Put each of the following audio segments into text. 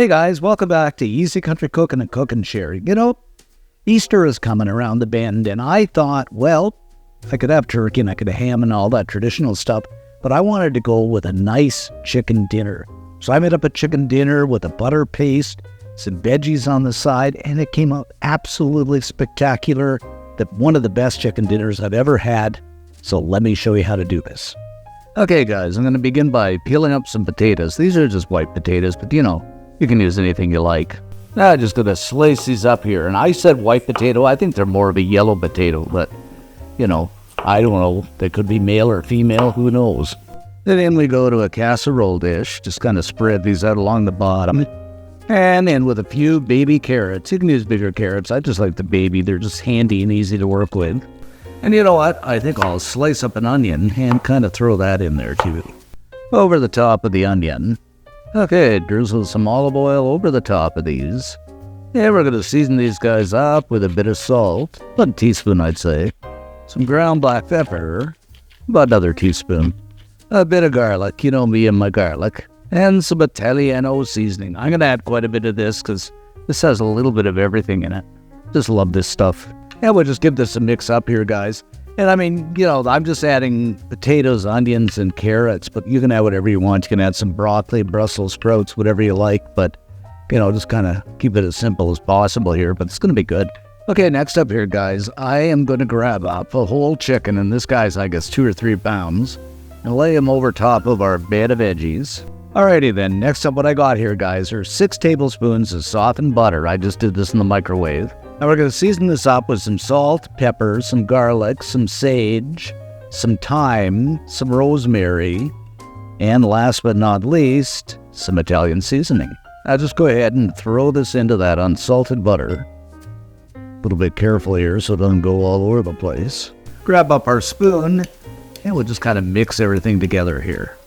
Hey guys, welcome back to Easy Country Cooking and Cook and Sharing. You know, Easter is coming around the bend, and I thought, well, I could have turkey and I could have ham and all that traditional stuff, but I wanted to go with a nice chicken dinner. So I made up a chicken dinner with a butter paste, some veggies on the side, and it came out absolutely spectacular. One of the best chicken dinners I've ever had. So let me show you how to do this. Okay guys, I'm going to begin by peeling up some potatoes. These are just white potatoes, but you know, you can use anything you like. Now I'm just going to slice these up here. And I said white potato. I think they're more of a yellow potato, but, you know, I don't know. They could be male or female. Who knows? Then we go to a casserole dish. Just kind of spread these out along the bottom. And then with a few baby carrots. You can use bigger carrots. I just like the baby. They're just handy and easy to work with. And you know what? I think I'll slice up an onion and kind of throw that in there too. Over the top of the onion. Okay, drizzle some olive oil over the top of these. And we're going to season these guys up with a bit of salt. About a teaspoon, I'd say. Some ground black pepper. About another teaspoon. A bit of garlic. You know me and my garlic. And some Italiano seasoning. I'm going to add quite a bit of this because this has a little bit of everything in it. Just love this stuff. And we'll just give this a mix up here, guys. And I mean, you know, I'm just adding potatoes, onions, and carrots, but you can add whatever you want. You can add some broccoli, Brussels sprouts, whatever you like, but, you know, just kind of keep it as simple as possible here, but it's going to be good. Okay, next up here, guys, I am going to grab up a whole chicken, and this guy's, I guess, 2 or 3 pounds, and lay him over top of our bed of veggies. Alrighty then, next up what I got here, guys, are 6 tablespoons of softened butter. I just did this in the microwave. Now we're going to season this up with some salt, pepper, some garlic, some sage, some thyme, some rosemary, and last but not least, some Italian seasoning. Now just go ahead and throw this into that unsalted butter. A little bit careful here so it doesn't go all over the place. Grab up our spoon, and we'll just kind of mix everything together here.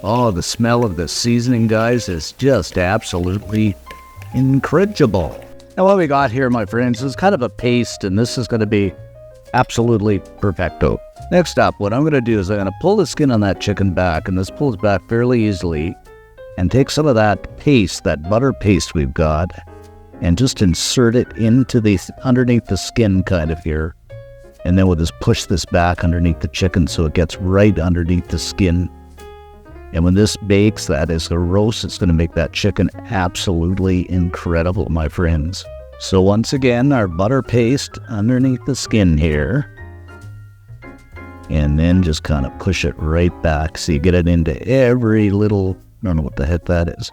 Oh, the smell of the seasoning, guys, is just absolutely incredible. Now what we got here, my friends, is kind of a paste, and this is going to be absolutely perfecto. Next up, what I'm going to do is I'm going to pull the skin on that chicken back, and this pulls back fairly easily, and take some of that paste, that butter paste we've got, and just insert it into the underneath the skin kind of here. And then we'll just push this back underneath the chicken so it gets right underneath the skin. And when this bakes, that is a roast, it's going to make that chicken absolutely incredible, my friends. So once again, our butter paste underneath the skin here. And then just kind of push it right back so you get it into every little, I don't know what the heck that is.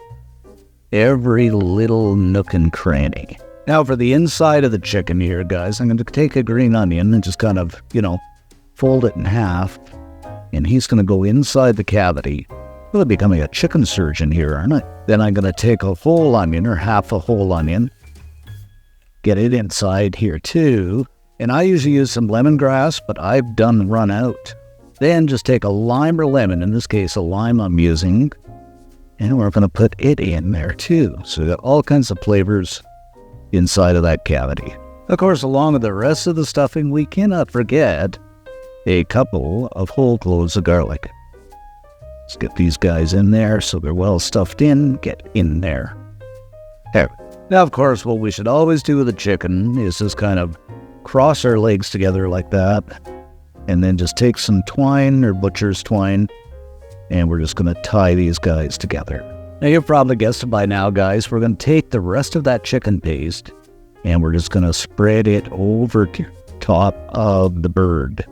Every little nook and cranny. Now for the inside of the chicken here, guys, I'm going to take a green onion and just kind of, you know, fold it in half. And he's going to go inside the cavity. Really becoming a chicken surgeon here, aren't I? Then I'm going to take a whole onion or half a whole onion. Get it inside here too. And I usually use some lemongrass, but I've run out. Then just take a lime or lemon, in this case a lime I'm using. And we're going to put it in there too. So we got all kinds of flavors inside of that cavity. Of course, along with the rest of the stuffing, we cannot forget a couple of whole cloves of garlic. Let's get these guys in there so they're well stuffed in. Get in there. There. Now, of course, what we should always do with the chicken is just kind of cross our legs together like that. And then just take some twine or butcher's twine. And we're just going to tie these guys together. Now, you've probably guessed it by now, guys. We're going to take the rest of that chicken paste. And we're just going to spread it over top of the bird.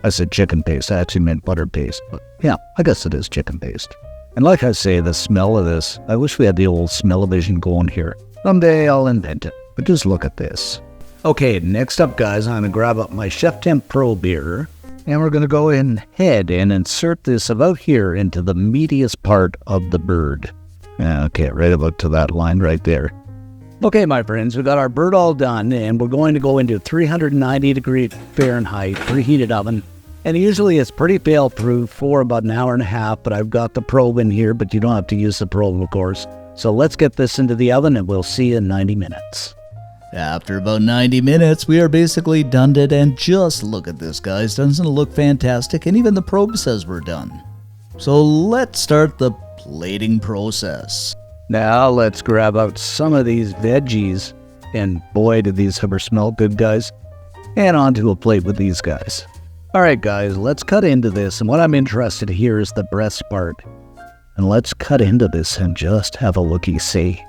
I said chicken paste. I actually meant butter paste. But yeah, I guess it is chicken paste. And like I say, the smell of this, I wish we had the old smell-o-vision going here. Someday I'll invent it. But just look at this. Okay, next up, guys, I'm going to grab up my Chef Temp Pro beer. And we're going to go ahead and insert this about here into the meatiest part of the bird. Okay, right about to that line right there. Okay, my friends, we got our bird all done, and we're going to go into 390 degree Fahrenheit preheated oven. And usually it's pretty fail-proof for about an hour and a half, but I've got the probe in here, but you don't have to use the probe, of course. So let's get this into the oven, and we'll see you in 90 minutes. After about 90 minutes, we are basically done it, and just look at this, guys. Doesn't it look fantastic? And even the probe says we're done. So let's start the plating process. Now let's grab out some of these veggies. And boy, do these ever smell good, guys. And onto a plate with these guys. All right, guys, let's cut into this. And what I'm interested here is the breast part. And let's cut into this and just have a looky-see.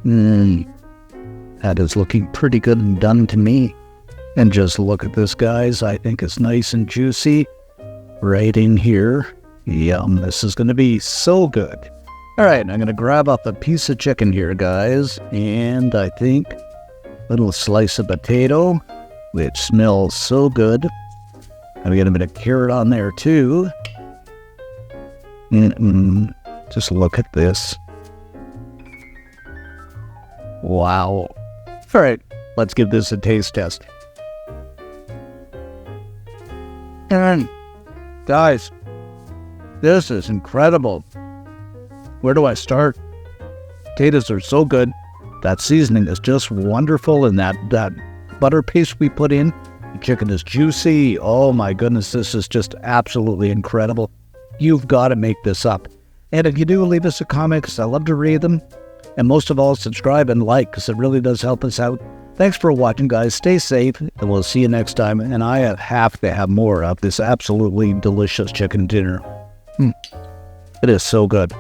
That is looking pretty good and done to me. And just look at this, guys. I think it's nice and juicy. Right in here. Yum, this is going to be so good. All right, I'm going to grab up a piece of chicken here, guys. And I think a little slice of potato, which smells so good. I'm get a bit of carrot on there, too. Just look at this. Wow. All right, let's give this a taste test. And guys, this is incredible. Where do I start? Potatoes are so good. That seasoning is just wonderful, and that butter paste we put in, the chicken is juicy. Oh my goodness, this is just absolutely incredible. You've got to make this up. And if you do, leave us a comment, because I love to read them. And most of all, subscribe and like, because it really does help us out. Thanks for watching, guys. Stay safe, and we'll see you next time. And I have to have more of this absolutely delicious chicken dinner. It is so good.